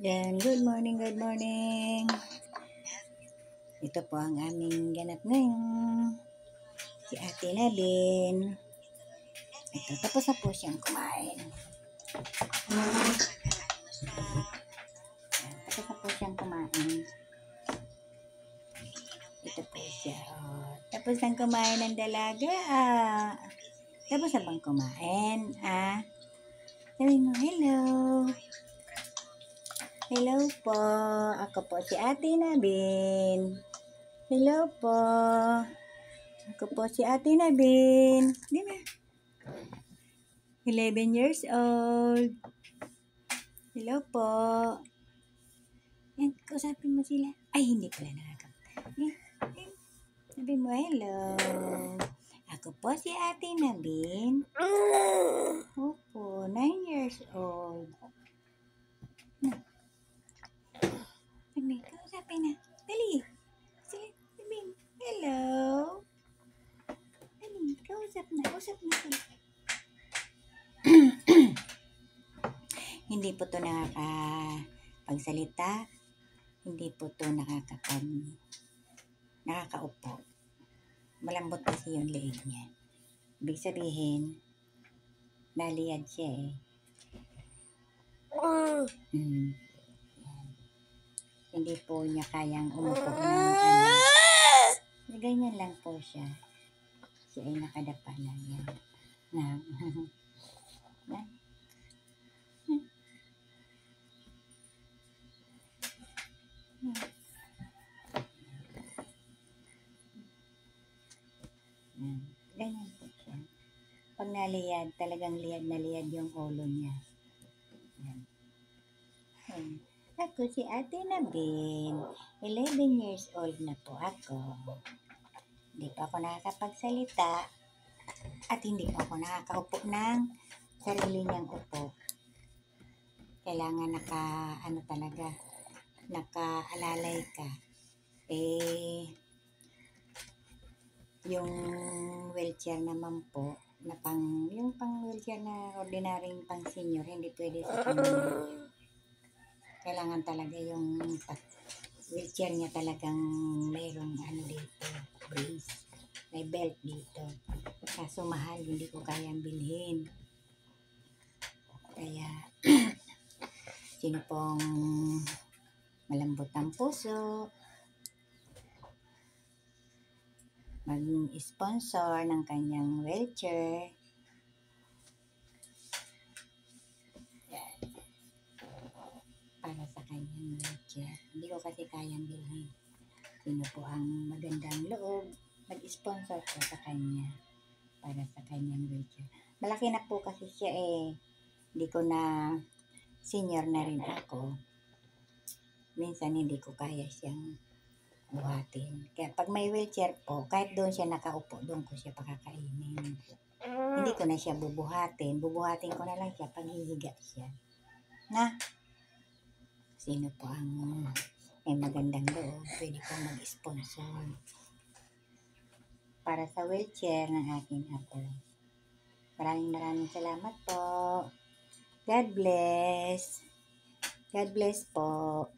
Yan, good morning, good morning. Ito po ang aming ganap ngayon. Si Ate Nadine. Ito, tapos na po siyang kumain. Tapos na po siyang kumain. Ito po siya. Oh. Tapos nang kumain ng dalaga. Tapos na bang kumain? Sabi mo, hello. Hello po. Ako po si Ate Nadine. Hello po. Ako po si Ate Nadine. Di ba? 11 years old. Hello po. Yan, kausapin mo sila. Ay, hindi pala nakakapag. Sabi mo, hello. Ako po si Ate Nadine. Opo, 9 years old. Sabi, kausapin na. Dali. Sabi, hello. Dali, kausap na. Kausap na sila. Hindi po ito nakakapagsalita. Hindi po ito nakakaupo. Malambot kasi yung leeg niya. Ibig sabihin, naliyad siya Hindi po niya kayang umupo ng ganyan lang po siya. Siya ay nakadapa lang yan. Ganyan po siya. Pag naliyad, talagang liyad na liyad yung ulo niya. Ako si Ate Nadine. 11 years old na po ako. Hindi pa ako nakakapagsalita at hindi pa ako nakakaupo ng sarili niyang upo. Kailangan nakaalalay ka. Yung wheelchair naman po, yung pang wheelchair na ordinaryong pang senior, hindi pwede sa kanya. Kailangan talaga yung wheelchair niya talagang mayroong dito, brace. May belt dito. Kaso mahal, hindi ko kayang bilhin. Kaya, sino pong malambot ang puso, mag-sponsor ng kanyang wheelchair. Yan. Para sa kanyang wheelchair. Hindi ko kasi kayang bilhin. Sino po ang magandang loob, mag-sponsor po sa kanya para sa kanyang wheelchair. Malaki na po kasi siya Hindi ko na senior na rin ako. Minsan hindi ko kaya siyang buhatin. Kaya pag may wheelchair po, kahit doon siya nakaupo, doon ko siya pakakainin. Hindi ko na siya bubuhatin. Bubuhatin ko na lang siya pag hihiga siya. Sino po ang may magandang loob, pwede po mag-sponsor para sa wheelchair ng aking apo. Maraming salamat po. God bless. God bless po.